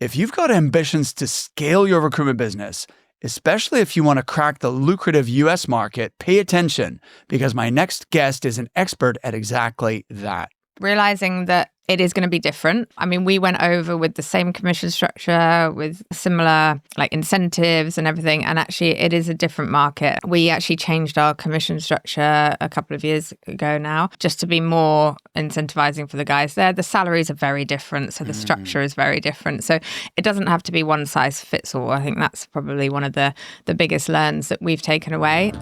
If you've got ambitions to scale your recruitment business, especially if you want to crack the lucrative US market, pay attention because my next guest is an expert at exactly that. Realizing that it is going to be different. I mean, we went over with the same commission structure, with similar like incentives and everything. And actually, it is a different market. We actually changed our commission structure a couple of years ago now, just to be more incentivizing for the guys there. The salaries are very different. So the structure is very different. So it doesn't have to be one size fits all. I think that's probably one of the biggest learns that we've taken away.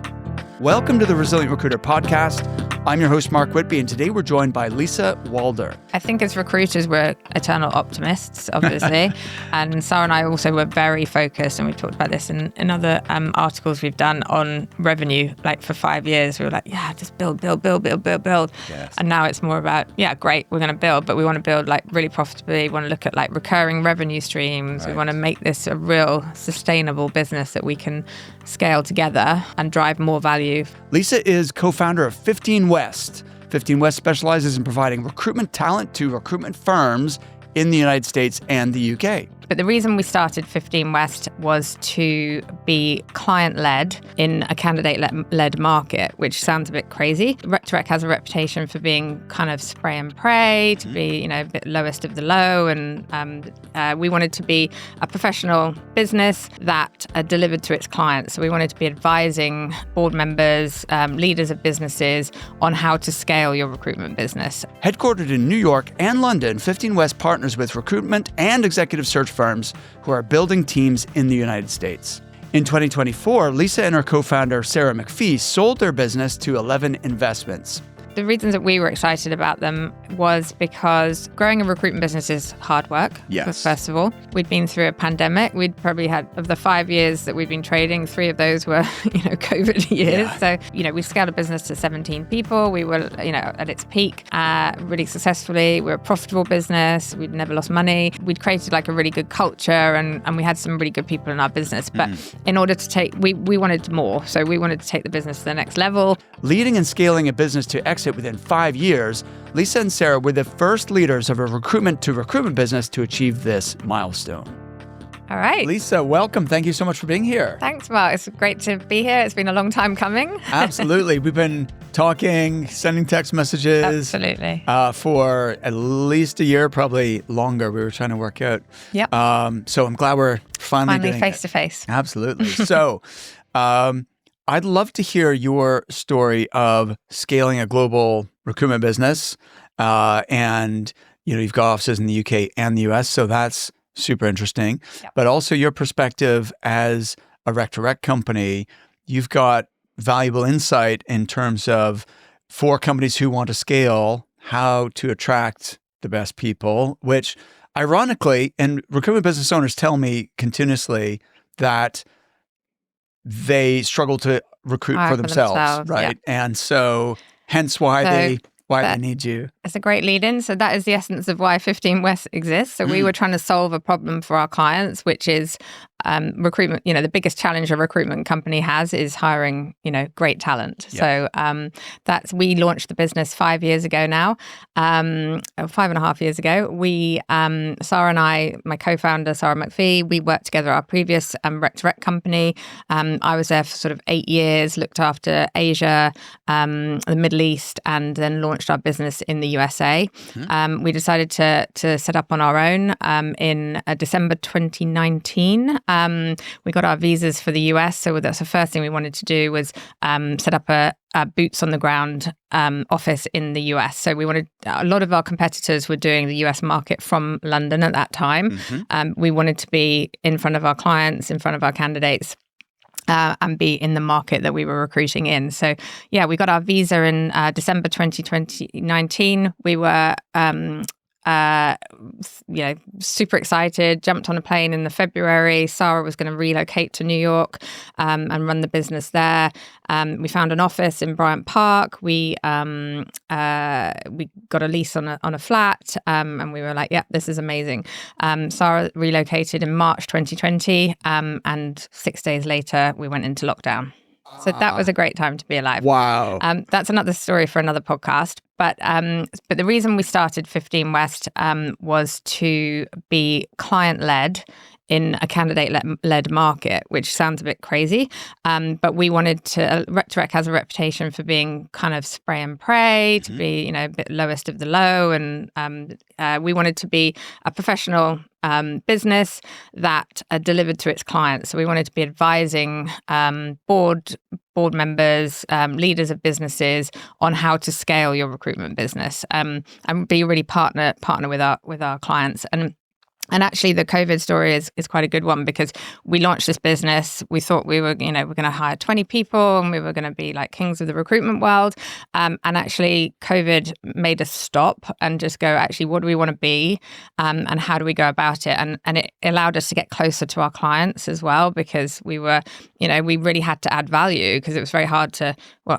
Welcome to the Resilient Recruiter podcast. I'm your host, Mark Whitby, and today we're joined by Lisa Walder. I think as recruiters, we're eternal optimists, obviously. And Sarah and I also were very focused, and we've talked about this in other articles we've done on revenue. Like for 5 years, we were like, yeah, just build. Yes. And now it's more about, yeah, great, we're going to build, but we want to build like really profitably. We want to look at like recurring revenue streams. Right. We want to make this a real sustainable business that we can scale together and drive more value. Lisa is co-founder of 15 West. 15 West specializes in providing recruitment talent to recruitment firms in the United States and the UK. But the reason we started 15 West was to be client-led in a candidate-led market, which sounds a bit crazy. Rec2Rec has a reputation for being kind of spray and pray, to be, a bit lowest of the low. And we wanted to be a professional business that delivered to its clients. So we wanted to be advising board members, leaders of businesses on how to scale your recruitment business. Headquartered in New York and London, 15 West partners with recruitment and executive search firms who are building teams in the United States. In 2024, Lisa and her co-founder, Sarah McPhee, sold their business to 11 Investments. The reasons that we were excited about them was because growing a recruitment business is hard work. Yes. First of all, we'd been through a pandemic. We'd probably had, of the 5 years that we've been trading, 3 of those were, COVID years. Yeah. So, we scaled a business to 17 people. We were, at its peak, really successfully. We were a profitable business. We'd never lost money. We'd created like a really good culture and we had some really good people in our business. But in order to take, we wanted more. So we wanted to take the business to the next level. Leading and scaling a business to exit within 5 years, Lisa and Sarah were the first leaders of a recruitment business to achieve this milestone. All right. Lisa, welcome. Thank you so much for being here. Thanks, Mark. It's great to be here. It's been a long time coming. Absolutely. We've been talking, sending text messages. Absolutely. For at least a year, probably longer. We were trying to work out. Yep. So I'm glad we're finally doing face to face. Absolutely. So I'd love to hear your story of scaling a global recruitment business. And, you've got offices in the UK and the US, so that's super interesting. Yep. But also your perspective as a Rec2Rec company, you've got valuable insight in terms of for companies who want to scale, how to attract the best people, which ironically, and recruitment business owners tell me continuously that they struggle to recruit for themselves, right? Yeah. And so hence why they need you. It's a great lead-in. So that is the essence of why 15 West exists. So we were trying to solve a problem for our clients, which is recruitment. The biggest challenge a recruitment company has is hiring, great talent. Yeah. So we launched the business 5 years ago now, 5.5 years ago. We, Sarah and I, my co-founder, Sarah McPhee, we worked together at our previous Rec2Rec company. I was there for sort of 8 years, looked after Asia, the Middle East, and then launched our business in the USA. We decided to set up on our own in December 2019. We got our visas for the US, so that's the first thing we wanted to do was set up a boots on the ground office in the US. So a lot of our competitors were doing the US market from London at that time. We wanted to be in front of our clients, in front of our candidates. And be in the market that we were recruiting in. So, we got our visa in December 2019. We were, super excited, jumped on a plane in the February. Sarah was going to relocate to New York and run the business there. We found an office in Bryant Park. We got a lease on a flat, and we were like, "Yeah, this is amazing." Sarah relocated in March 2020, and 6 days later, we went into lockdown. So that was a great time to be alive. Wow. That's another story for another podcast. But the reason we started 15 West was to be client-led in a candidate-led market, which sounds a bit crazy. But we wanted to, Rec has a reputation for being kind of spray and pray, to be, a bit lowest of the low. And we wanted to be a professional business that delivered to its clients. So we wanted to be advising board members, leaders of businesses on how to scale your recruitment business, and be really partner with our clients. And actually, the COVID story is quite a good one, because we launched this business. We thought we were, we're going to hire 20 people and we were going to be like kings of the recruitment world. And actually, COVID made us stop and just go, actually, what do we want to be? And how do we go about it? And it allowed us to get closer to our clients as well, because we were, we really had to add value, because it was very hard to,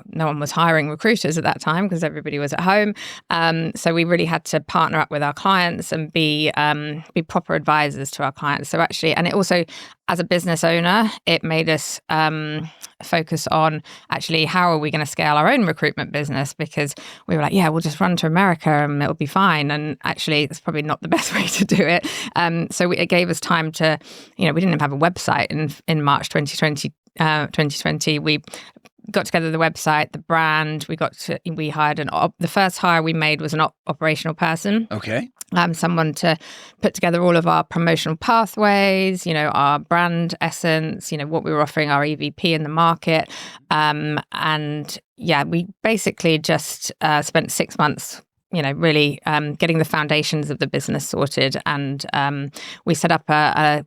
no one was hiring recruiters at that time because everybody was at home. So we really had to partner up with our clients and be proper advisors to our clients. So actually, and it also, as a business owner, it made us focus on actually how are we going to scale our own recruitment business, because we were like, we'll just run to America and it'll be fine. And actually, it's probably not the best way to do it. So it gave us time to, we didn't even have a website in March 2020. We got together the website, the brand. We hired the first hire we made was an operational person. Okay. Someone to put together all of our promotional pathways, our brand essence, what we were offering our EVP in the market. We basically just spent 6 months really getting the foundations of the business sorted. And we set up a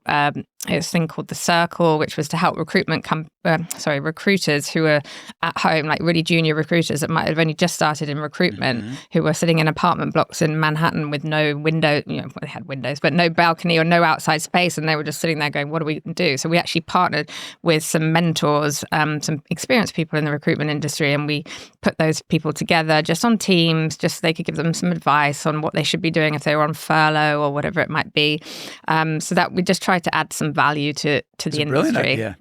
thing called The Circle, which was to help recruiters who were at home, like really junior recruiters that might have only just started in recruitment, who were sitting in apartment blocks in Manhattan with no window, they had windows, but no balcony or no outside space. And they were just sitting there going, what do we do? So we actually partnered with some mentors, some experienced people in the recruitment industry. And we put those people together just on teams, just so they could give them some advice on what they should be doing if they were on furlough or whatever it might be. So that we just tried to add some value to the industry. Yeah.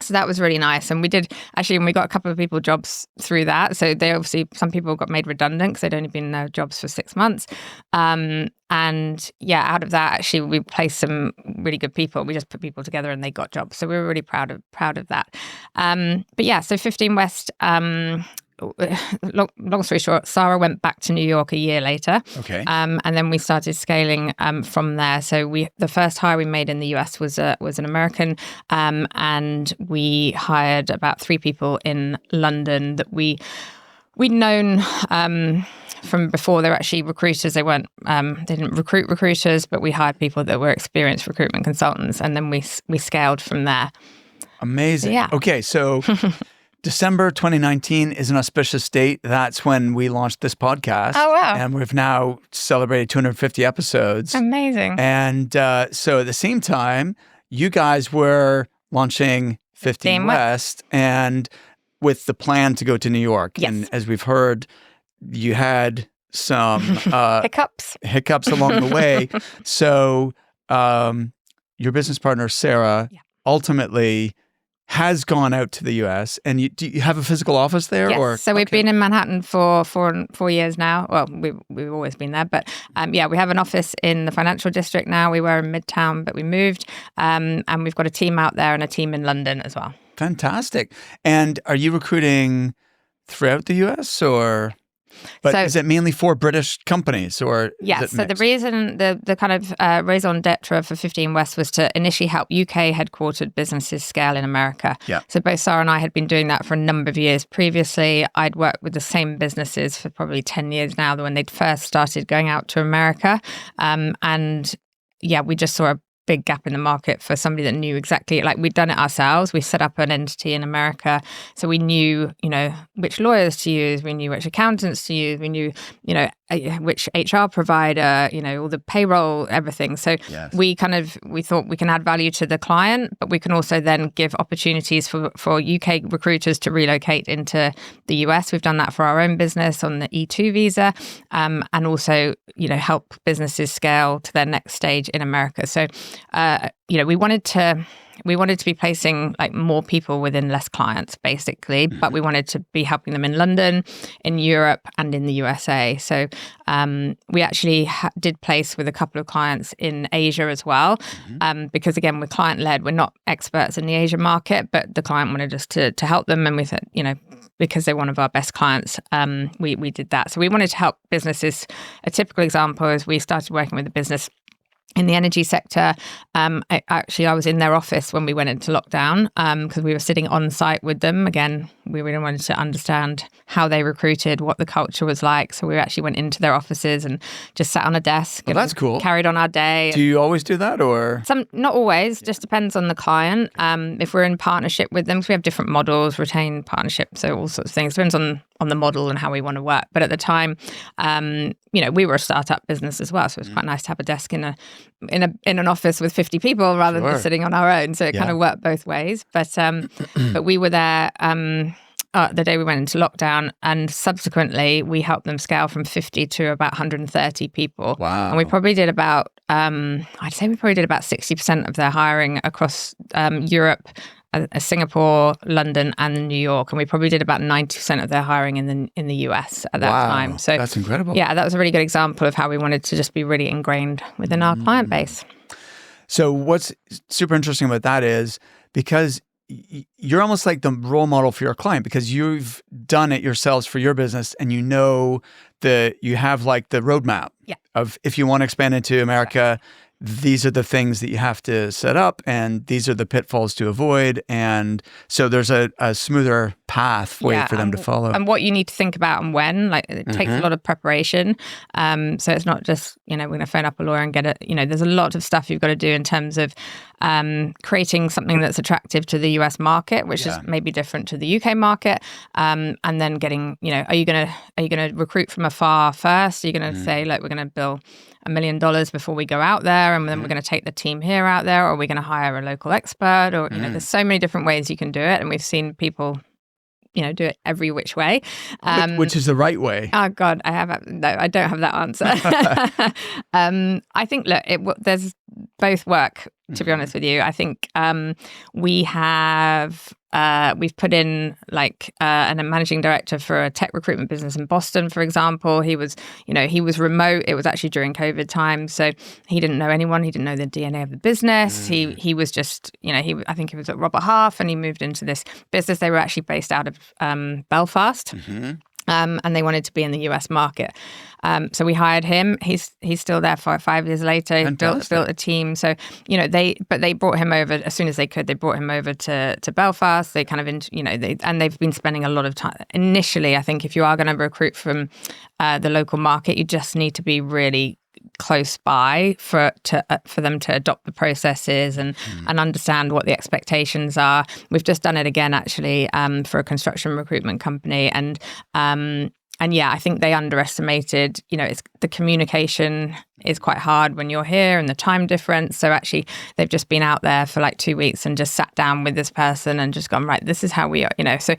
So that was really nice. And we did actually, and we got a couple of people jobs through that. So some people got made redundant because they'd only been in their jobs for 6 months. Out of that, actually, we placed some really good people. We just put people together and they got jobs. So we were really proud of that. So 15 West, long story short, Sarah went back to New York a year later. Okay. And then we started scaling from there. So the first hire we made in the US was an American, and we hired about 3 people in London that we'd known from before. They were actually recruiters. They didn't recruit recruiters, but we hired people that were experienced recruitment consultants, and then we scaled from there. Amazing. So, yeah. Okay, so December 2019 is an auspicious date. That's when we launched this podcast. Oh, wow. And we've now celebrated 250 episodes. Amazing. And so at the same time, you guys were launching 15 West and with the plan to go to New York. Yes. And as we've heard, you had some hiccups along the way. So your business partner, Sarah, ultimately has gone out to the US. And do you have a physical office there? Yes. So we've been in Manhattan for 4 years now. Well, we've always been there. But we have an office in the financial district now. We were in Midtown, but we moved. And we've got a team out there and a team in London as well. Fantastic. And are you recruiting throughout the US or... But is it mainly for British companies or? Yes. So the reason, the kind of raison d'etre for 15 West was to initially help UK headquartered businesses scale in America. Yeah. So both Sarah and I had been doing that for a number of years previously. I'd worked with the same businesses for probably 10 years now when they'd first started going out to America. We just saw a big gap in the market for somebody that knew exactly, like we'd done it ourselves. We set up an entity in America. So we knew, which lawyers to use. We knew which accountants to use. We knew, which HR provider, all the payroll, everything. So we thought we can add value to the client, but we can also then give opportunities for UK recruiters to relocate into the US. We've done that for our own business on the E2 visa, and also, help businesses scale to their next stage in America. So, we wanted to we wanted to be placing like more people within less clients, basically, but we wanted to be helping them in London, in Europe, and in the USA. So we actually did place with a couple of clients in Asia as well, because again, we're client-led. We're not experts in the Asia market, but the client wanted us to help them, and we said, because they're one of our best clients, we did that. So we wanted to help businesses. A typical example is we started working with a business in the energy sector. I was in their office when we went into lockdown because we were sitting on site with them. Again, we really wanted to understand how they recruited, what the culture was like. So we actually went into their offices and just sat on a desk. Well, that's cool. Carried on our day. Do you always do that, or? Not always. Just depends on the client. If we're in partnership with them, because we have different models, retained partnership, so all sorts of things. Depends on the model and how we want to work. But at the time, we were a startup business as well, so it was quite nice to have a desk in an office with 50 people rather than sitting on our own. So it kind of worked both ways. But we were there the day we went into lockdown, and subsequently we helped them scale from 50 to about 130 people. Wow! And we probably did about I'd say we probably did about 60% of their hiring across Europe, Singapore, London, and New York, and we probably did about 90% of their hiring in the US at that time. So that's incredible. Yeah, that was a really good example of how we wanted to just be really ingrained within our client base. So what's super interesting about that is because you're almost like the role model for your client, because you've done it yourselves for your business, and you have like the roadmap of if you want to expand into America. These are the things that you have to set up, and these are the pitfalls to avoid. And so there's a smoother pathway for them to follow. And what you need to think about and when, like it takes a lot of preparation. So it's not just, we're going to phone up a lawyer and get it. There's a lot of stuff you've got to do in terms of creating something that's attractive to the US market, which is maybe different to the UK market. And then getting, are you going to recruit from afar first? Are you going to say, look, we're going to bill $1 million before we go out there, and then we're going to take the team here out there, or are we going to hire a local expert? Or there's so many different ways you can do it, and we've seen people do it every which way. Which is the right way? Oh God, I don't have that answer. I think, look, there's both work, to be honest with you. I think we've put in a managing director for a tech recruitment business in Boston, for example. He was remote. It was actually during COVID time, so he didn't know anyone. He didn't know the DNA of the business. He was just, I think he was at Robert Half, and he moved into this business. They were actually based out of Belfast. And they wanted to be in the US market. So we hired him. He's still there 5 years later. He built a team. So, they brought him over as soon as they could. They brought him over to Belfast. They kind of, and they've been spending a lot of time. Initially, I think if you are going to recruit from the local market, you just need to be really close by for them to adopt the processes and understand what the expectations are. We've just done it again, actually, for a construction recruitment company, and I think they underestimated. It's the communication is quite hard when you're here, and the time difference. So actually, they've just been out there for like 2 weeks and just sat down with this person and just gone, right, this is how we are. So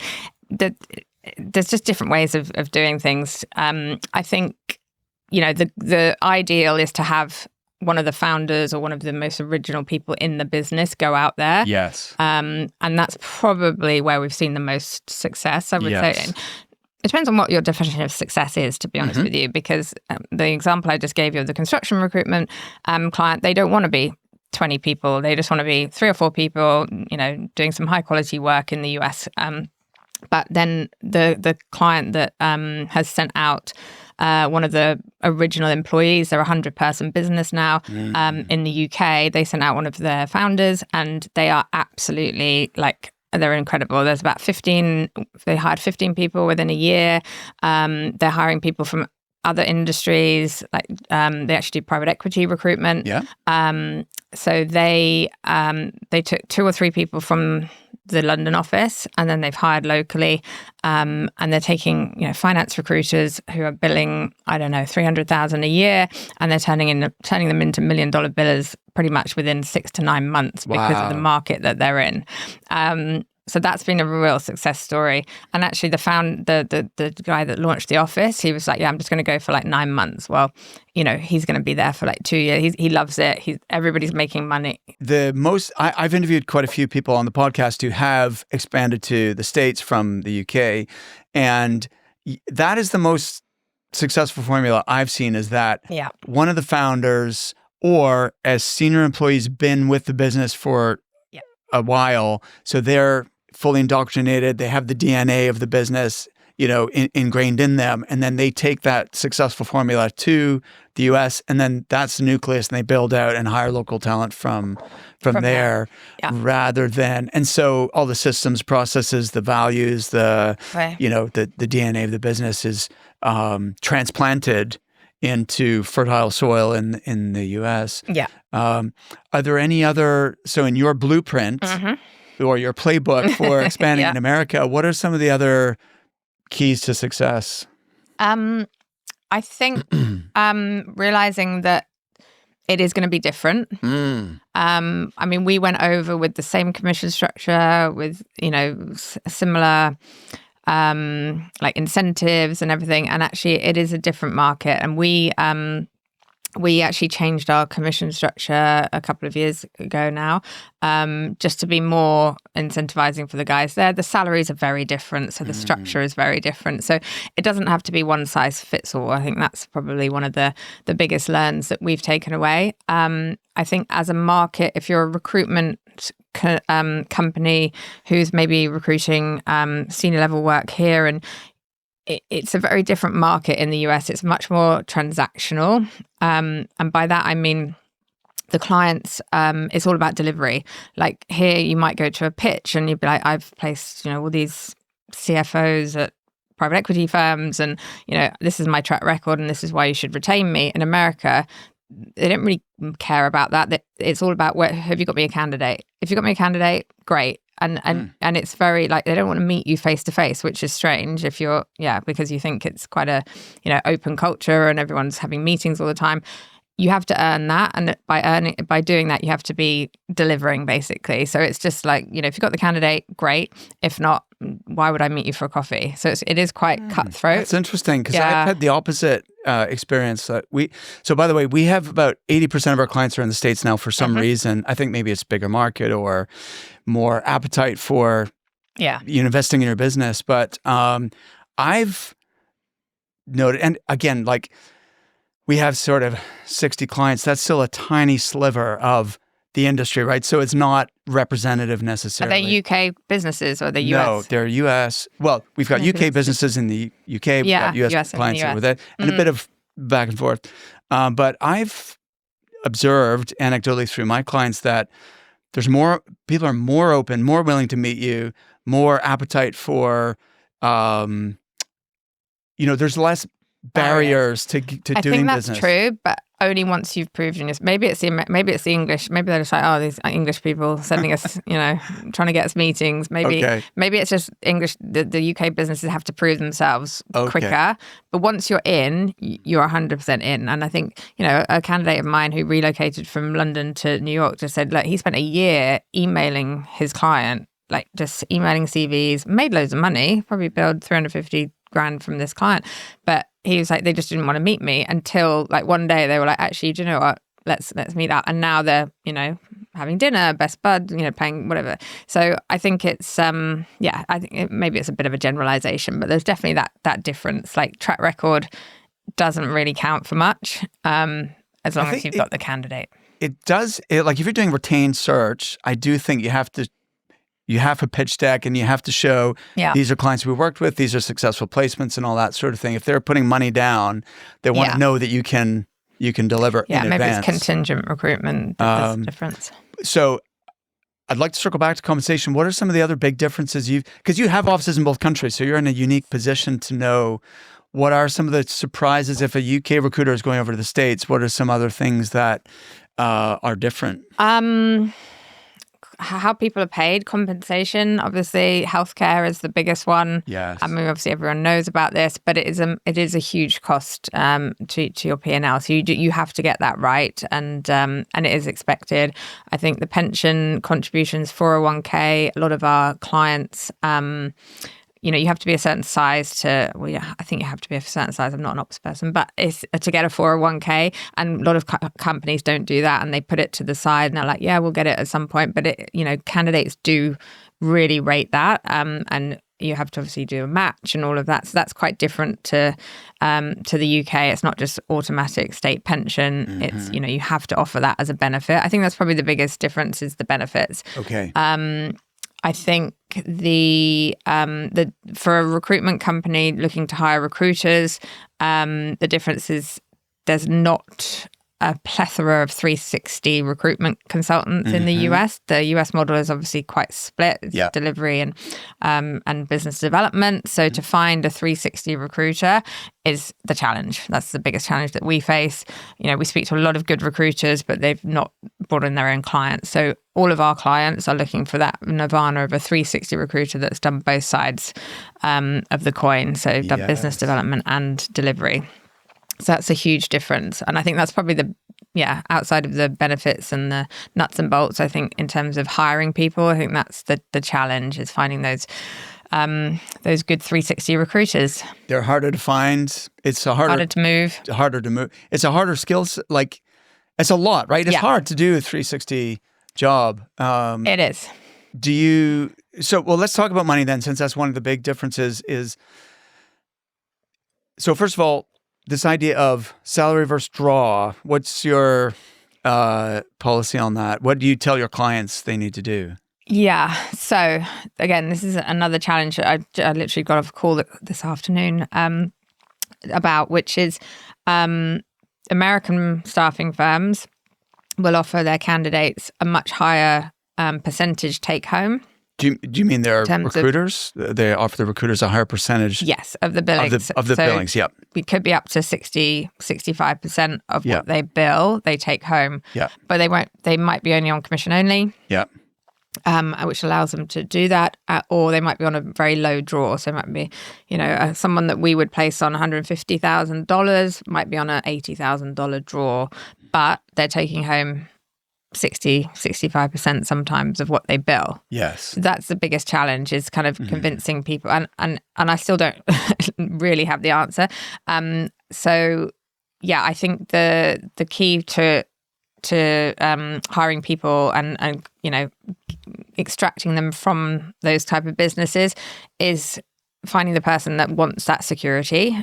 there's just different ways of doing things. I think. The ideal is to have one of the founders or one of the most original people in the business go out there. Yes. And that's probably where we've seen the most success, I would say. It depends on what your definition of success is, to be honest with you, because the example I just gave you of the construction recruitment client, they don't want to be 20 people. They just want to be 3 or 4 people, doing some high quality work in the US. But then the client that has sent out one of the original employees, they're a 100-person business now in the UK. They sent out one of their founders, and they are absolutely they're incredible. There's about 15, they hired 15 people within a year. They're hiring people from other industries, they actually do private equity recruitment. So they took 2 or 3 people from the London office, and then they've hired locally, and they're taking finance recruiters who are billing $300,000 a year, and they're turning them into $1 million billers pretty much within 6 to 9 months because of the market that they're in. So that's been a real success story. And actually the guy that launched the office, he was like, yeah, I'm just going to go for like 9 months. Well, he's going to be there for like 2 years. He loves it. Everybody's making money. I've interviewed quite a few people on the podcast who have expanded to the States from the UK. And that is the most successful formula I've seen, is that one of the founders or as senior employees been with the business for a while. So they're fully indoctrinated. They have the DNA of the business, ingrained in them. And then they take that successful formula to the US, and then that's the nucleus, and they build out and hire local talent from there rather than, and so all the systems, processes, the values, the DNA of the business is transplanted into fertile soil in the US. Yeah. Are there any other, so in your blueprint or your playbook for expanding in America, what are some of the other keys to success? I think realizing that it is going to be different. I mean, we went over with the same commission structure, with similar like incentives and everything, and actually it is a different market. And we actually changed our commission structure a couple of years ago now, just to be more incentivizing for the guys there. The salaries are very different, so the structure is very different. So it doesn't have to be one size fits all. I think that's probably one of the biggest learns that we've taken away. I think as a market, if you're a recruitment company who's maybe recruiting senior level work here, and it's a very different market in the US. It's much more transactional. And by that, I mean, the clients, it's all about delivery. Like here, you might go to a pitch and you'd be like, I've placed, all these CFOs at private equity firms, and, this is my track record and this is why you should retain me. In America, they don't really care about that. It's all about, have you got me a candidate? If you got me a candidate, great. And it's very like, they don't want to meet you face to face, which is strange if you're, because you think it's quite a, open culture and everyone's having meetings all the time. You have to earn that. And by doing that, you have to be delivering basically. So it's just like, if you've got the candidate, great. If not, why would I meet you for a coffee? So it is quite cutthroat. That's interesting, because I've had the opposite experience. So by the way, we have about 80% of our clients are in the States now for some reason. I think maybe it's a bigger market or more appetite for investing in your business. But I've noted, and again, like we have sort of 60 clients. That's still a tiny sliver of the industry, right? So it's not representative necessarily. Are they UK businesses or the US? No, they're US. Well, we've got UK businesses in the UK. We've got US clients over there, and a bit of back and forth. But I've observed anecdotally through my clients that there's people are more open, more willing to meet you, more appetite for, there's less barriers to doing business. I think that's true, but only once you've proven this. Maybe it's the English. Maybe they're just like, oh, these English people sending us, trying to get us meetings. Maybe it's just English. The UK businesses have to prove themselves quicker. But once you're in, you're 100% in. And I think, a candidate of mine who relocated from London to New York just said, like, he spent a year emailing his client, like just emailing CVs, made loads of money, probably billed 350 grand from this client, but he was like, they just didn't want to meet me until like one day they were like, actually, do you know what? Let's meet up. And now they're, having dinner, best bud, paying whatever. So I think it's, I think maybe it's a bit of a generalization, but there's definitely that difference. Like track record doesn't really count for much as long as you've got the candidate. It does. Like if you're doing retained search, I do think you have a pitch deck and you have to show these are clients we worked with, these are successful placements and all that sort of thing. If they're putting money down, they want to know that you can deliver in advance. Maybe it's contingent recruitment. That's the difference. So I'd like to circle back to compensation. What are some of the other big differences because you have offices in both countries, so you're in a unique position to know what are some of the surprises if a UK recruiter is going over to the States. What are some other things that are different? how people are paid, compensation. Obviously, healthcare is the biggest one. Yes. I mean, obviously, everyone knows about this, but it is a huge cost to your P&L. So you have to get that right, and it is expected. I think the pension contributions, 401k, a lot of our clients. You have to be a certain size to, I think you have to be a certain size. I'm not an ops person, but it's to get a 401k. And a lot of companies don't do that, and they put it to the side and they're like, yeah, we'll get it at some point. But candidates do really rate that. And you have to obviously do a match and all of that. So that's quite different to the UK. It's not just automatic state pension. It's, you have to offer that as a benefit. I think that's probably the biggest difference is the benefits. Okay. I think the for a recruitment company looking to hire recruiters, the difference is there's not a plethora of 360 recruitment consultants in the US. The US model is obviously quite split. It's delivery and business development. So to find a 360 recruiter is the challenge. That's the biggest challenge that we face. We speak to a lot of good recruiters, but they've not brought in their own clients. So all of our clients are looking for that nirvana of a 360 recruiter that's done both sides of the coin. So done business development and delivery. So that's a huge difference. And I think that's probably outside of the benefits and the nuts and bolts, I think in terms of hiring people, I think that's the challenge is finding those good 360 recruiters. They're harder to find. It's harder to move. Harder to move. It's a harder skills. Like, it's a lot, right? It's hard to do a 360 job. It is. Let's talk about money then, since that's one of the big differences is, so first of all, this idea of salary versus draw, what's your policy on that? What do you tell your clients they need to do? Yeah. So again, this is another challenge I literally got off a call this afternoon about, which is American staffing firms will offer their candidates a much higher percentage take home. Do you mean they're recruiters? They offer the recruiters a higher percentage? Yes, of the billings. Of the billings, yep. We could be up to 65% of what they bill, they take home. Yeah. But they might be only on commission only. Yeah. Which allows them to do that, or they might be on a very low draw. So it might be, someone that we would place on $150,000 might be on an $80,000 draw, but they're taking home 65% sometimes of what they bill. Yes. That's the biggest challenge, is kind of convincing people. And I still don't really have the answer. So yeah, I think the key to hiring people and extracting them from those type of businesses is finding the person that wants that security.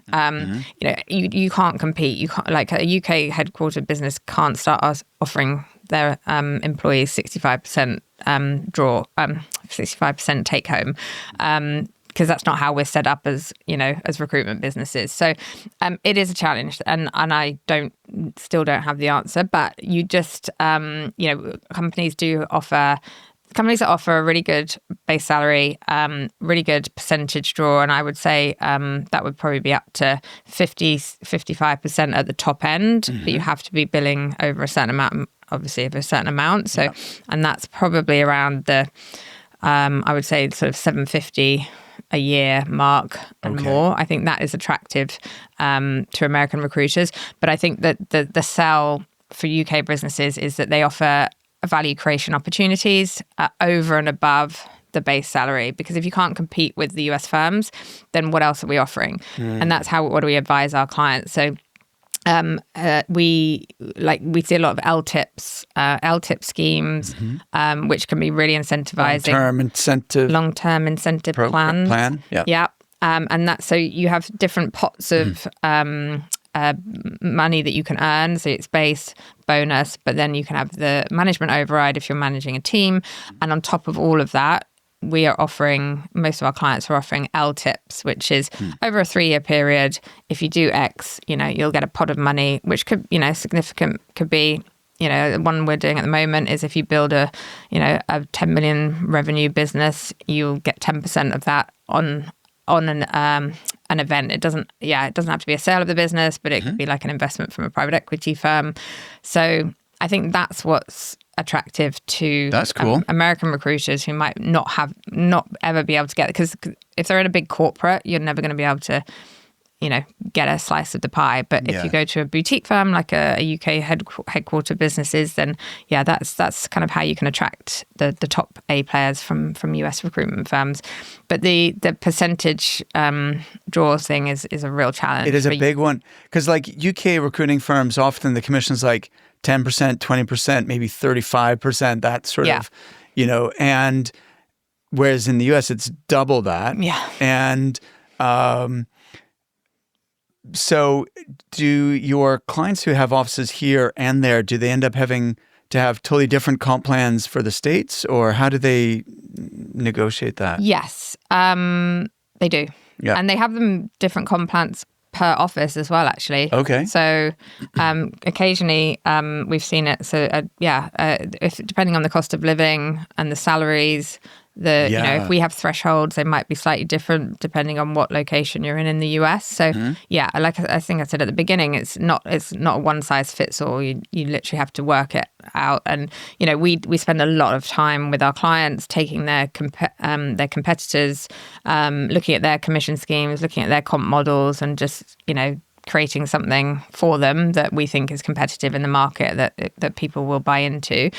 You can't compete. You can't, like a UK headquartered business can't start offering their employees 65% draw, 65% take home, because that's not how we're set up as recruitment businesses. So it is a challenge, and I still don't have the answer. But you just companies that offer a really good base salary, really good percentage draw, and I would say that would probably be up to 55% at the top end, but you have to be billing over a certain amount, obviously of a certain amount. So, and that's probably around the, I would say sort of 750 a year mark and more. I think that is attractive to American recruiters. But I think that the sell for UK businesses is that they offer value creation opportunities over and above the base salary, because if you can't compete with the US firms, then what else are we offering? And that's what do we advise our clients. So we see a lot of LTIP schemes, which can be really incentivizing. Long-term incentive plans. Yeah. And that's, so you have different pots of money that you can earn. So it's base, bonus, but then you can have the management override if you're managing a team. And on top of all of that, most of our clients are offering LTIPs, which is over a 3-year period. If you do X, you'll get a pot of money, which could, significant, could be, the one we're doing at the moment is if you build a 10 million revenue business, you'll get 10% of that on an event. It doesn't have to be a sale of the business, but it could be like an investment from a private equity firm. So I think that's what's attractive to That's cool. American recruiters who might not ever be able to get it. Because if they're in a big corporate, you're never going to be able to, get a slice of the pie. But if you go to a boutique firm like a UK headquarter businesses, then that's kind of how you can attract the top A players from US recruitment firms. But the percentage draw thing is a real challenge. It is a big one because like UK recruiting firms, often the commission's like 10%, 20%, maybe 35%, that sort of, and whereas in the US it's double that. Yeah. And so do your clients who have offices here and there, do they end up having to have totally different comp plans for the States, or how do they negotiate that? Yes, they do. Yeah. And they have them different comp plans per office as well, actually. Okay. So occasionally we've seen it. So if depending on the cost of living and the salaries, if we have thresholds, they might be slightly different depending on what location you're in the US. So like I think I said at the beginning, it's not a one size fits all. You literally have to work it out. And we spend a lot of time with our clients taking their competitors, looking at their commission schemes, looking at their comp models, and just creating something for them that we think is competitive in the market that people will buy into.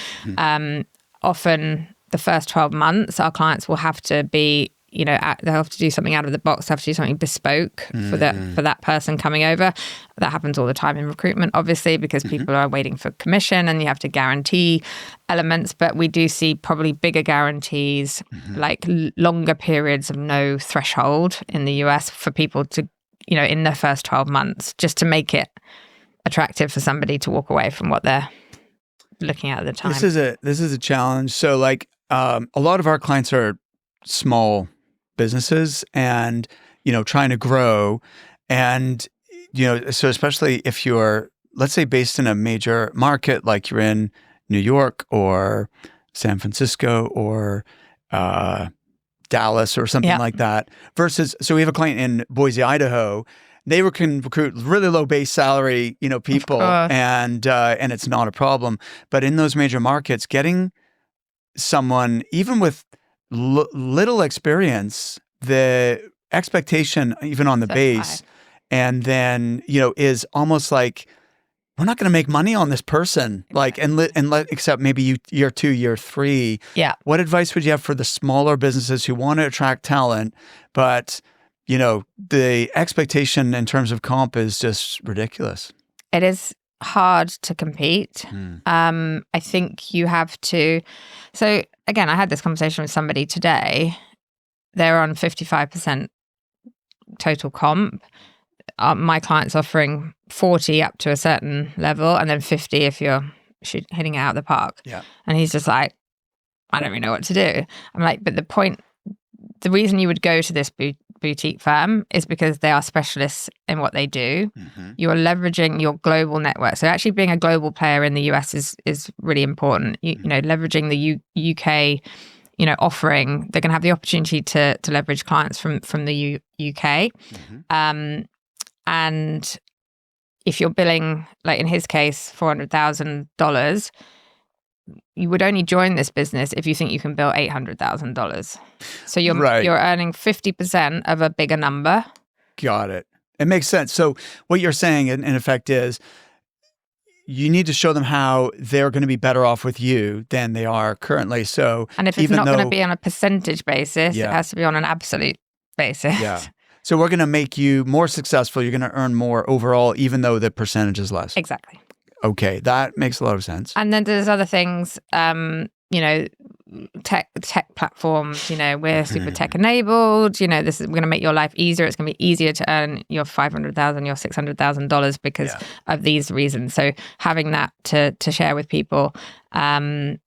Often the first 12 months, our clients will have to be, they'll have to do something out of the box, have to do something bespoke for that person coming over. That happens all the time in recruitment, obviously, because people are waiting for commission and you have to guarantee elements. But we do see probably bigger guarantees, like longer periods of no threshold in the US for people to, in their first 12 months, just to make it attractive for somebody to walk away from what they're looking at the time. This is a challenge. So like a lot of our clients are small businesses and, trying to grow. And, so especially if you're, let's say, based in a major market, like you're in New York or San Francisco or Dallas or something like that, versus, so we have a client in Boise, Idaho. They can recruit really low base salary, people, and it's not a problem. But in those major markets, getting someone, even with little experience, the expectation, even on the base, high. And then is almost like, we're not going to make money on this person, like, except maybe year 2, year 3. Yeah. What advice would you have for the smaller businesses who want to attract talent, but the expectation in terms of comp is just ridiculous? It is hard to compete. I think you have to. So again, I had this conversation with somebody today. They're on 55% total comp. My client's offering 40 up to a certain level, and then 50 if you're hitting it out of the park. Yeah. And he's just like, I don't really know what to do. I'm like, but the reason you would go to this boutique firm is because they are specialists in what they do. You are leveraging your global network. So actually being a global player in the US is really important. Leveraging the UK, offering, they're going to have the opportunity to leverage clients from the UK. And if you're billing, like in his case, $400,000, you would only join this business if you think you can bill $800,000. So you're earning 50% of a bigger number. Got it. It makes sense. So what you're saying in effect is you need to show them how they're going to be better off with you than they are currently. So and if it's not going to be on a percentage basis, it has to be on an absolute basis. Yeah. So we're going to make you more successful. You're going to earn more overall, even though the percentage is less. Exactly. Okay, that makes a lot of sense. And then there's other things, tech platforms, we're super tech enabled, we're going to make your life easier. It's going to be easier to earn your $500,000, your $600,000 because of these reasons. So having that to share with people. I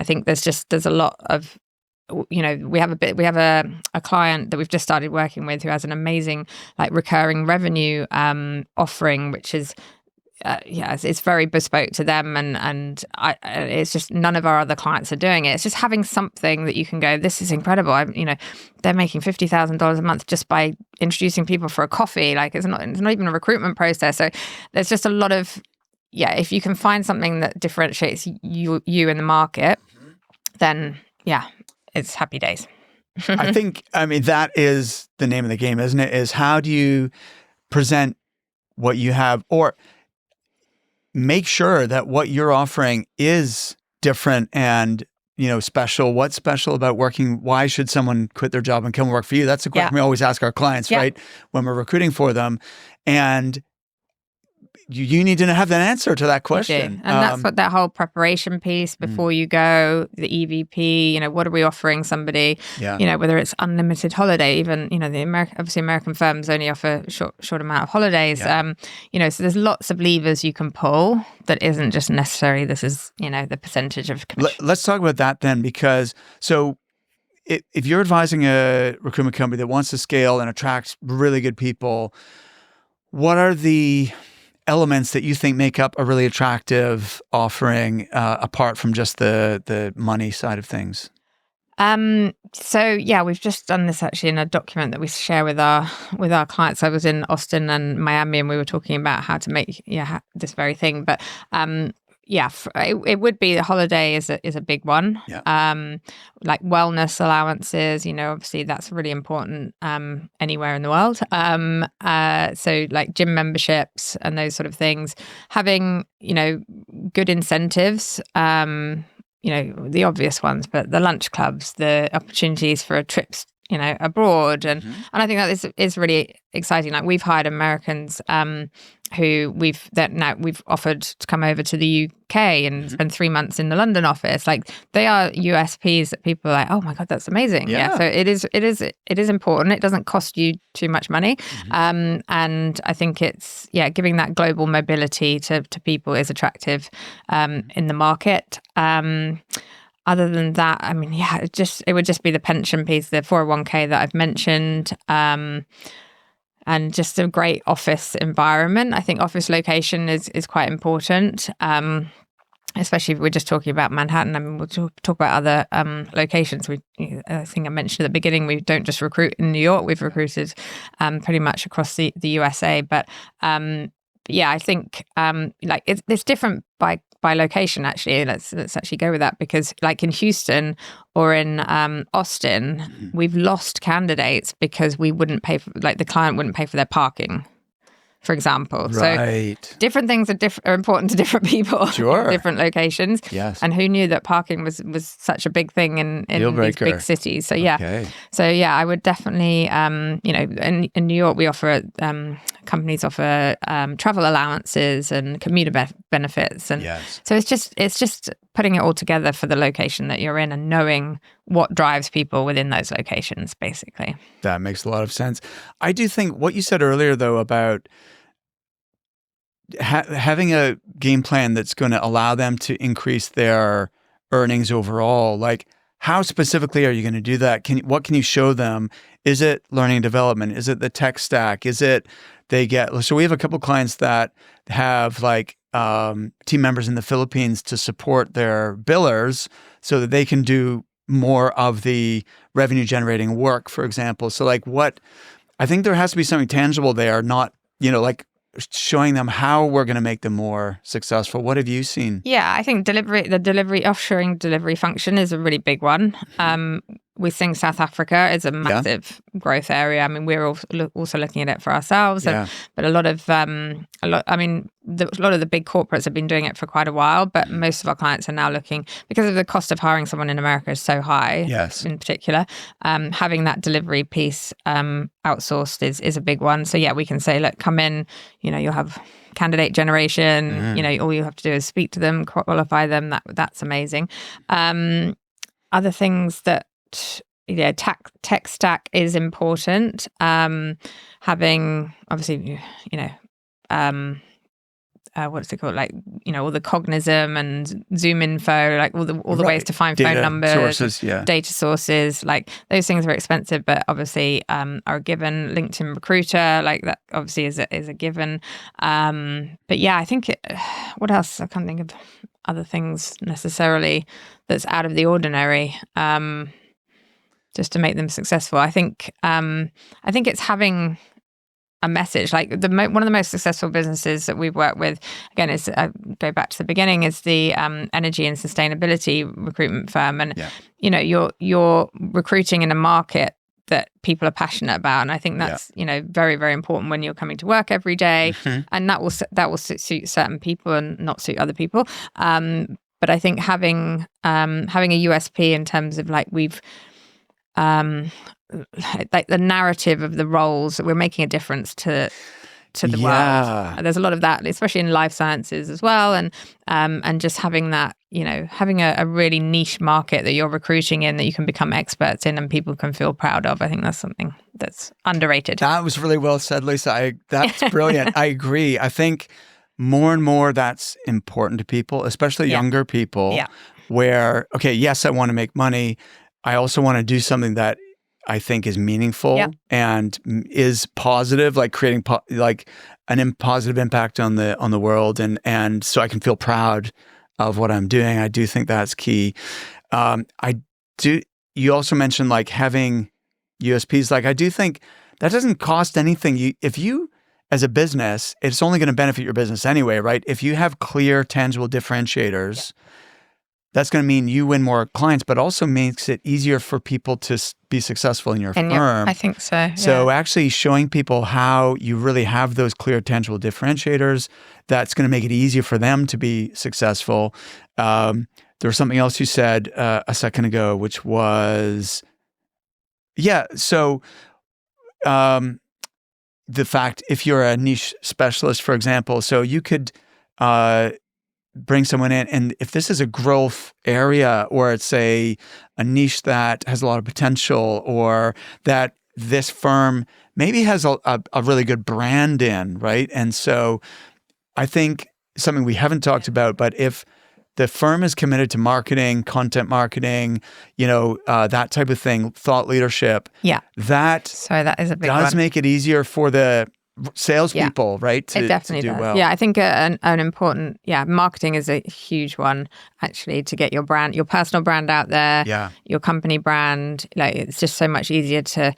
think there's a lot of, we have a client that we've just started working with who has an amazing recurring revenue offering, which is it's very bespoke to them, and it's just none of our other clients are doing it. It's just having something that you can go, this is incredible. They're making $50,000 a month just by introducing people for a coffee. It's not even a recruitment process. So there's just a lot of yeah, if you can find something that differentiates you in the market, then yeah, it's happy days. I think, that is the name of the game, isn't it? Is how do you present what you have, or make sure that what you're offering is different and, special. What's special about working? Why should someone quit their job and come work for you? That's the question we always ask our clients, right? When we're recruiting for them. And you need to have that answer to that question. And that's what that whole preparation piece before you go, the EVP, what are we offering somebody? Yeah. Whether it's unlimited holiday, even, obviously American firms only offer short amount of holidays. Yeah. So there's lots of levers you can pull that isn't just necessary. This is, the percentage of commission. Let's talk about that then, because if you're advising a recruitment company that wants to scale and attract really good people, what are the elements that you think make up a really attractive offering, apart from just the money side of things? So yeah, we've just done this actually in a document that we share with our clients. I was in Austin and Miami, and we were talking about how to make this very thing. But it would be the holiday is a big one. Yeah. Like wellness allowances, obviously that's really important anywhere in the world. So like gym memberships and those sort of things, having good incentives. The obvious ones, but the lunch clubs, the opportunities for trips, abroad, and I think that is really exciting. Like we've hired Americans who we've offered to come over to the UK and spend 3 months in the London office. Like they are USPs that people are like, oh my God, that's amazing. Yeah. So it is important. It doesn't cost you too much money. And I think it's, giving that global mobility to people is attractive in the market. Other than that, it would just be the pension piece, the 401k that I've mentioned, and just a great office environment. I think office location is quite important, especially if we're just talking about Manhattan. We'll talk about other locations. I think I mentioned at the beginning, we don't just recruit in New York. We've recruited pretty much across the USA. But I think it's different by location. Actually, let's actually go with that, because like in Houston or in Austin, we've lost candidates because we wouldn't pay for, the client wouldn't pay for their parking, for example. Right. So different things are important to different people. Sure. In different locations. Yes. And who knew that parking was such a big thing in these big cities? So Okay. I would definitely, in New York, we offer companies offer travel allowances and commuter benefits, and so it's just putting it all together for the location that you're in and knowing what drives people within those locations, basically. That makes a lot of sense. I do think what you said earlier, though, about having a game plan that's going to allow them to increase their earnings overall, like how specifically are you going to do that? What can you show them? Is it learning and development? Is it the tech stack? Is it so we have a couple clients that have team members in the Philippines to support their billers so that they can do more of the revenue generating work, for example. So I think there has to be something tangible there, not, showing them how we're going to make them more successful. What have you seen? Yeah, I think offshoring delivery function is a really big one. We think South Africa is a massive growth area. We're also looking at it for ourselves, but a lot of the big corporates have been doing it for quite a while. But most of our clients are now looking, because of the cost of hiring someone in America is so high. Yes. In particular, having that delivery piece outsourced is a big one. So we can say, look, come in. You'll have candidate generation. All you have to do is speak to them, qualify them. That's amazing. Other things that tech stack is important. Having obviously, what's it called? All the Cognism and Zoom info, all the ways to find data phone numbers, sources, data sources, those things are expensive, but obviously are a given. LinkedIn Recruiter, that obviously is a given. But I think what else? I can't think of other things necessarily that's out of the ordinary. Just to make them successful. I think it's having a message. Like one of the most successful businesses that we've worked with, again, is go back to the beginning, is the energy and sustainability recruitment firm, and you're recruiting in a market that people are passionate about, and I think that's very, very important when you're coming to work every day, and that will suit certain people and not suit other people. But I think having a USP in terms of like we've like the narrative of the roles, that we're making a difference to the world. There's a lot of that, especially in life sciences as well, and just having that, having a really niche market that you're recruiting in, that you can become experts in and people can feel proud of. I think that's something that's underrated. That was really well said, Lisa. That's brilliant. I agree. I think more and more that's important to people, especially younger people, where, okay, yes, I want to make money. I also want to do something that I think is meaningful and is positive, like creating positive impact on the world, and so I can feel proud of what I'm doing. I do think that's key. You also mentioned like having USPs. Like I do think that doesn't cost anything. If you as a business, it's only going to benefit your business anyway, right? If you have clear, tangible differentiators, that's going to mean you win more clients, but also makes it easier for people to be successful in your firm. I think so. Yeah. So actually showing people how you really have those clear, tangible differentiators, that's going to make it easier for them to be successful. There was something else you said a second ago, which was, so the fact, if you're a niche specialist, for example, so you could bring someone in, and if this is a growth area, or it's a niche that has a lot of potential, or that this firm maybe has a really good brand in, right? And so I think something we haven't talked about, but if the firm is committed to marketing, content marketing, that type of thing, thought leadership, that is a big does one. make it easier for the salespeople, right? It definitely to do does. well. Yeah, I think an important, marketing is a huge one, actually, to get your brand, your personal brand out there, your company brand. Like, it's just so much easier to,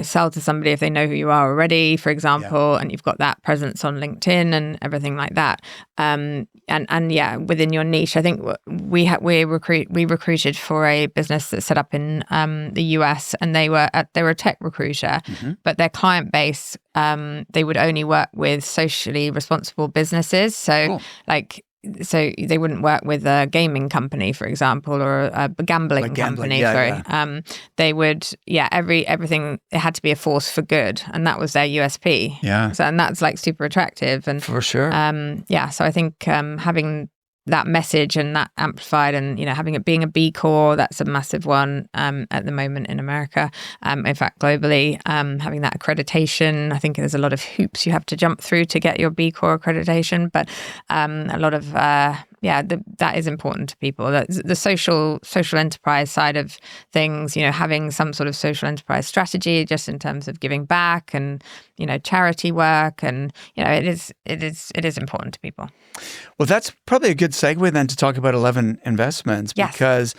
sell to somebody if they know who you are already, for example, and you've got that presence on LinkedIn and everything like that. And within your niche, I think we recruited for a business that's set up in the US, and they were a tech recruiter, but their client base, they would only work with socially responsible businesses. So So they wouldn't work with a gaming company, for example, or a gambling company. They would, everything. It had to be a force for good, and that was their USP. Yeah. So, and that's like super attractive, and for sure. So I think having that message and that amplified, and having it being a B Corp, that's a massive one at the moment in America. In fact, globally, having that accreditation, I think there's a lot of hoops you have to jump through to get your B Corp accreditation, but a lot of that is important to people. The social enterprise side of things, having some sort of social enterprise strategy, just in terms of giving back and charity work, and it is important to people. Well, that's probably a good segue then to talk about 11 Investments, because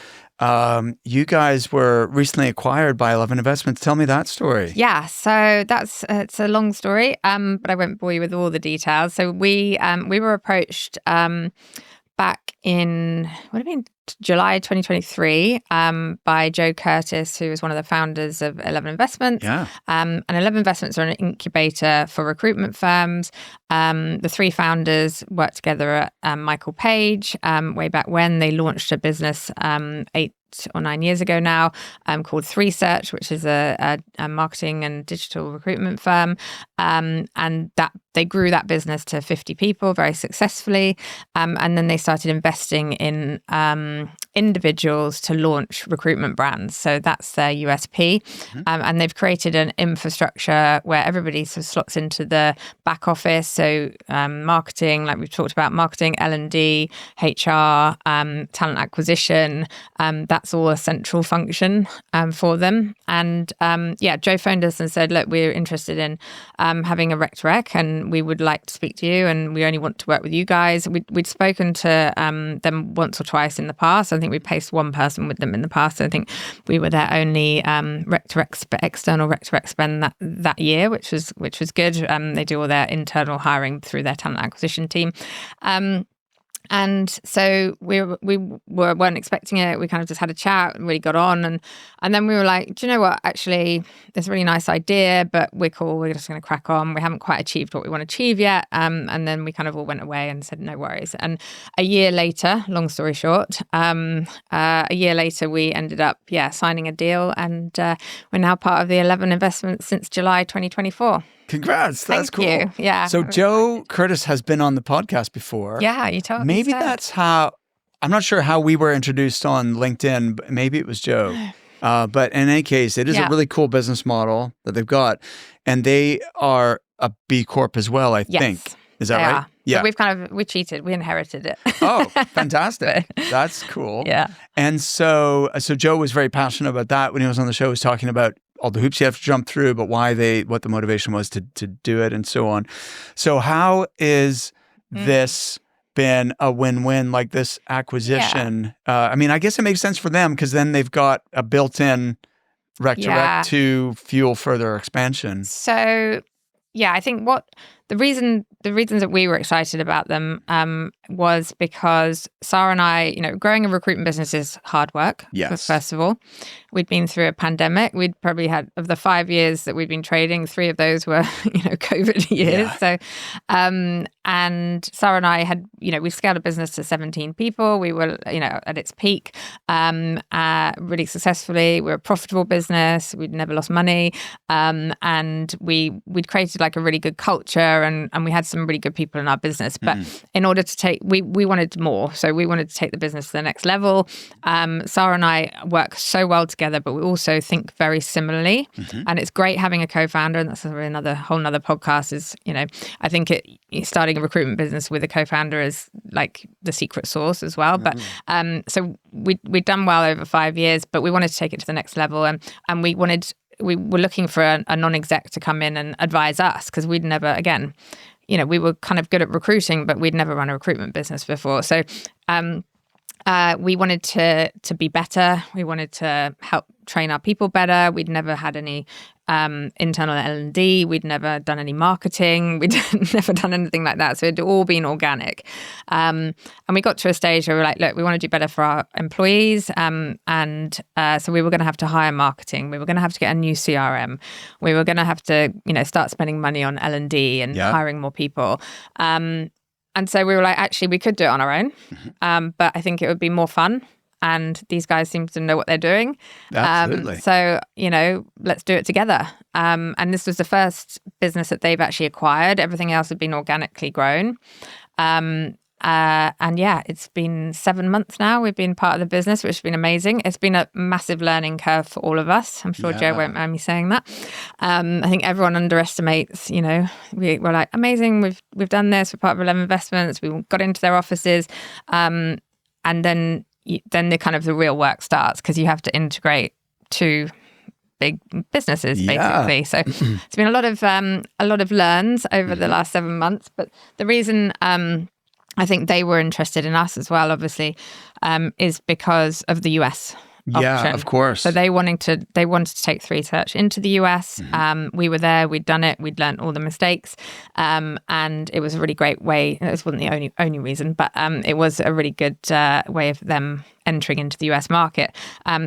you guys were recently acquired by 11 Investments. Tell me that story. Yeah, so it's a long story, but I won't bore you with all the details. So we were approached back in July 2023 by Joe Curtis, who was one of the founders of 11 Investments. Yeah. And 11 Investments are an incubator for recruitment firms. The three founders worked together at Michael Page way back when. They launched a business 8 or 9 years ago now, called 3Search, which is a marketing and digital recruitment firm. And that they grew that business to 50 people very successfully. And then they started investing in individuals to launch recruitment brands. So that's their USP. And they've created an infrastructure where everybody sort of slots into the back office. So marketing, like we've talked about, marketing, L&D, HR, talent acquisition, that's all a central function for them. And Joe phoned us and said, look, we're interested in having a rec to rec, and we would like to speak to you, and we only want to work with you guys. We'd spoken to them once or twice in the past. I think we placed one person with them in the past. I think we were their only external rec-to-rec spend that year, which was good. They do all their internal hiring through their talent acquisition team. And so we weren't expecting it. We kind of just had a chat and really got on. And then we were like, do you know what? Actually, it's a really nice idea, but we're cool. We're just going to crack on. We haven't quite achieved what we want to achieve yet. And then we kind of all went away and said, no worries. And a year later, long story short, a year later, we ended up, signing a deal. And we're now part of the 11 investments since July 2024. Congrats. That's cool. Thank you. Yeah. So Joe Curtis has been on the podcast before. Yeah, you told me. Maybe that's how, I'm not sure how we were introduced on LinkedIn, but maybe it was Joe. But in any case, it is a really cool business model that they've got. And they are a B Corp as well, I think. Is that right? Are. Yeah. But we cheated. We inherited it. Oh, fantastic. That's cool. Yeah. And so Joe was very passionate about that when he was on the show. He was talking about all the hoops you have to jump through, but what the motivation was to do it and so on. So how is this been a win-win, like this acquisition? I mean, I guess it makes sense for them because then they've got a built-in rec-to-rec to fuel further expansion. So, I think the reasons that we were excited about them was because Sarah and I, growing a recruitment business is hard work. Yes. First of all, we'd been through a pandemic. We'd probably had, of the 5 years that we'd been trading, 3 of those were, COVID years. Yeah. So, and Sarah and I had, we scaled a business to 17 people. We were, at its peak, really successfully. We were a profitable business. We'd never lost money. And we'd created like a really good culture and we had some really good people in our business. But in order to take, we wanted more. So we wanted to take the business to the next level. Sarah and I work so well together, but we also think very similarly. And it's great having a co-founder. And that's another whole nother podcast is, I think starting a recruitment business with a co-founder is like the secret sauce as well. But so we'd done well over 5 years, but we wanted to take it to the next level. And we were looking for a non-exec to come in and advise us because we'd never, again, we were kind of good at recruiting, but we'd never run a recruitment business before. So we wanted to be better. We wanted to help train our people better. We'd never had any internal L&D. We'd never done any marketing. We'd never done anything like that. So it'd all been organic. And we got to a stage where we were like, look, we want to do better for our employees. So we were going to have to hire marketing. We were going to have to get a new CRM. We were going to have to, start spending money on L&D and hiring more people. And so we were like, actually, we could do it on our own. But I think it would be more fun. And these guys seem to know what they're doing. Absolutely. So, let's do it together. And this was the first business that they've actually acquired. Everything else had been organically grown. And it's been 7 months now. We've been part of the business, which has been amazing. It's been a massive learning curve for all of us. I'm sure Joe won't mind me saying that. I think everyone underestimates, we're like, amazing, we've done this, we're part of 11 investments, we got into their offices. And then the kind of the real work starts because you have to integrate 2 big businesses basically. So it's been a lot of learns over the last 7 months. But the reason I think they were interested in us as well, obviously, is because of the US option. Yeah, of course. So they wanted to take 3Search into the US. We were there, we'd done it, we'd learned all the mistakes, and it was a really great way. It wasn't the only reason, but it was a really good way of them entering into the US market.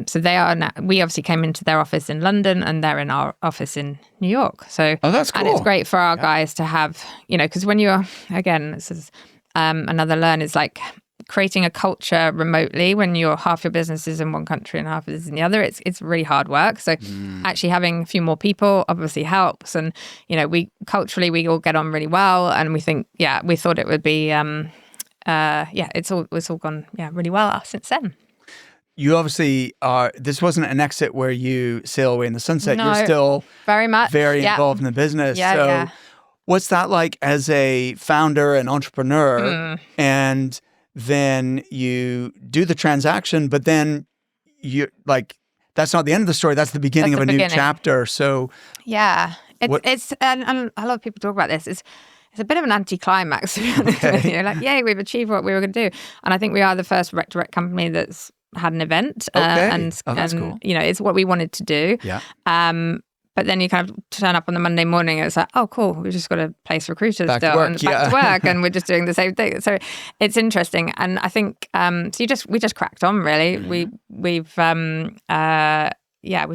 So they are now, we obviously came into their office in London and they're in our office in New York. So that's cool. And it's great for our guys to have, because when you're, again, this is another learn is like creating a culture remotely when you're half your business is in one country and half is in the other. It's really hard work. So actually having a few more people obviously helps. And, we culturally, we all get on really well. And we think, we thought it would be, it's all gone, really well since then. You obviously are, this wasn't an exit where you sail away in the sunset. No, you're still very much involved in the business. What's that like as a founder and entrepreneur? And then you do the transaction, but then you that's not the end of the story. That's the beginning of a new chapter. So it's and a lot of people talk about this. It's a bit of an anticlimax, to be honest with you. Like, yay, we've achieved what we were going to do. And I think we are the first rec-to-rec company that's had an event, Okay. That's cool. It's what we wanted to do. Yeah. But then you kind of turn up on the Monday morning and it's like, oh, cool, we've just got to place recruiters Back to still work, and back to work, and we're just doing the same thing. So it's interesting, and I think we just cracked on really. We've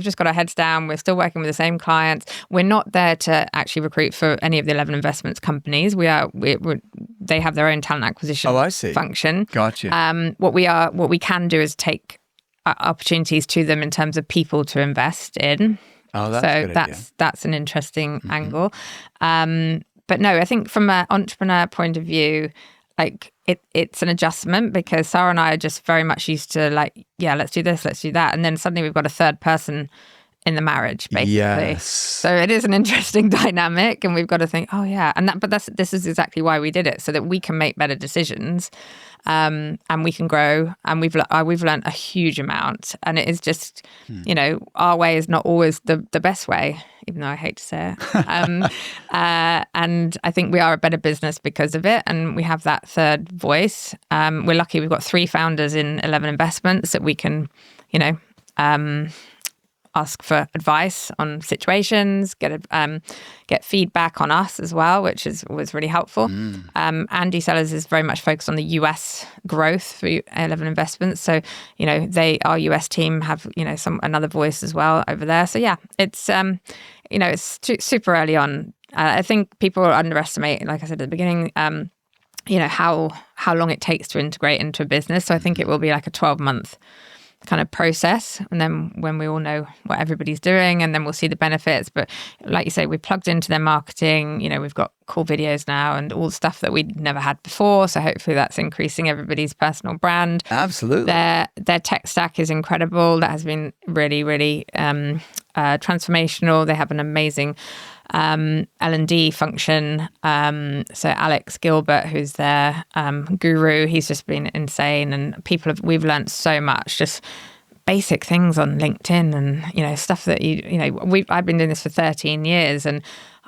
just got our heads down. We're still working with the same clients. We're not there to actually recruit for any of the 11 investments companies. They have their own talent acquisition function. Gotcha. What we can do is take opportunities to them in terms of people to invest in. Oh, that's a good idea. That's an interesting angle. But no, I think from an entrepreneur point of view, like it's an adjustment, because Sarah and I are just very much used to like, yeah, let's do this, let's do that. And then suddenly we've got a third person in the marriage, basically. Yes. So it is an interesting dynamic, and we've got to think, oh yeah. This is exactly why we did it, so that we can make better decisions, and we can grow. And we've learned a huge amount, and it is just, our way is not always the best way, even though I hate to say it. And I think we are a better business because of it, and we have that third voice. We're lucky we've got 3 founders in 11 investments that we can, ask for advice on situations, get feedback on us as well, which was really helpful. Andy Sellers is very much focused on the US growth through 11 investments. So, our US team have, another voice as well over there. So yeah, it's, it's super early on. I think people underestimate, like I said at the beginning, how long it takes to integrate into a business. So I think it will be like a 12-month kind of process, and then when we all know what everybody's doing, and then we'll see the benefits. But like you say, we plugged into their marketing. We've got cool videos now and all the stuff that we'd never had before, so hopefully that's increasing everybody's personal brand. Absolutely. Their tech stack is incredible. That has been really, really transformational. They have an amazing L&D function. So Alex Gilbert, who's their guru, he's just been insane, and we've learned so much, just basic things on LinkedIn and stuff that I've been doing this for 13 years, and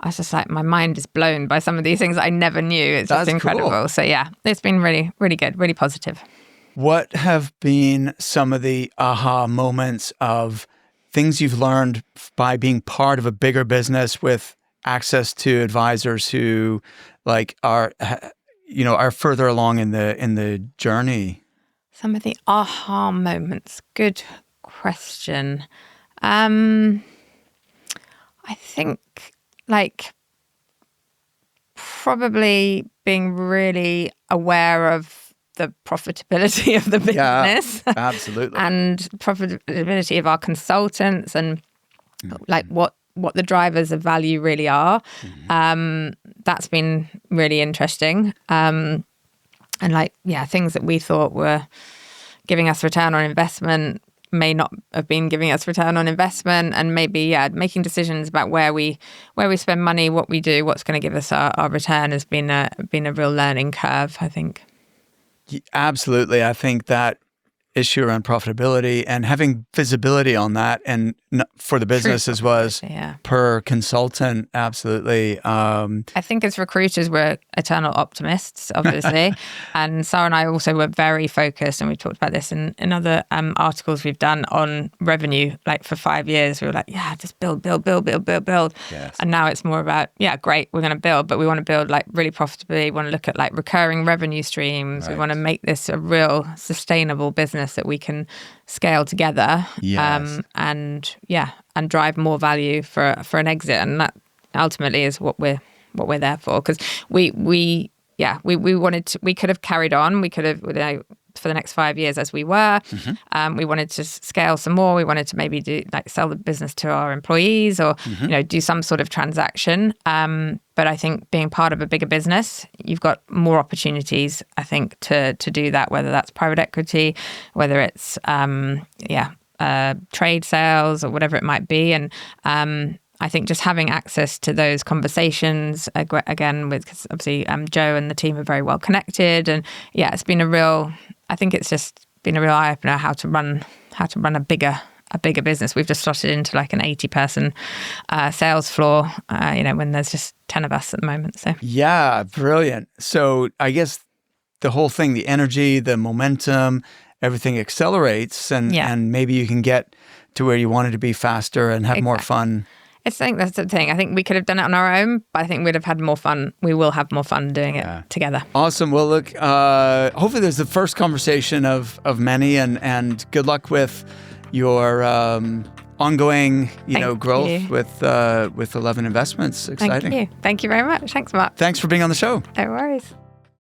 I was just like, my mind is blown by some of these things I never knew. It's just incredible. Cool. So yeah, it's been really, really good, really positive. What have been some of the aha moments of things you've learned by being part of a bigger business with access to advisors who are further along in the journey? Some of the aha moments. Good question. I think probably being really aware of the profitability of the business. Yeah, absolutely. And profitability of our consultants, and what the drivers of value really are. That's been really interesting. And things that we thought were giving us return on investment may not have been giving us return on investment, and maybe making decisions about where we spend money, what we do, what's going to give us our return has been a real learning curve, I think. Absolutely. I think that issue around profitability and having visibility on that, and for the business as well as per consultant. Absolutely. I think as recruiters, we're eternal optimists, obviously. And Sarah and I also were very focused, and we talked about this in other articles we've done on revenue. Like for 5 years, we were like, just build. Yes. And now it's more about, great, we're going to build, but we want to build really profitably. We want to look at recurring revenue streams. Right. We want to make this a real sustainable business that we can scale together. Yes. And drive more value for an exit, and that ultimately is what we're there for. Because we wanted to, we could have carried on, we could have for the next 5 years as we were. We wanted to scale some more. We wanted to maybe do sell the business to our employees, or do some sort of transaction. But I think being part of a bigger business, you've got more opportunities, I think, to do that, whether that's private equity, whether it's trade sales, or whatever it might be. And I think just having access to those conversations, again, with obviously Joe and the team are very well connected. And it's been I think it's just been a real eye-opener how to run a bigger business. We've just slotted into an 80-person sales floor, when there's just 10 of us at the moment. So yeah, brilliant. So I guess the whole thing, the energy, the momentum, everything accelerates and maybe you can get to where you wanted to be faster and have more fun. I think that's the thing. I think we could have done it on our own, but I think we'd have had more fun. We will have more fun doing it together. Awesome. Well, look, hopefully there's the first conversation of many, and good luck with your ongoing, growth with 11 Investments. Exciting. Thank you very much. Thanks, Mark. Thanks for being on the show. No worries.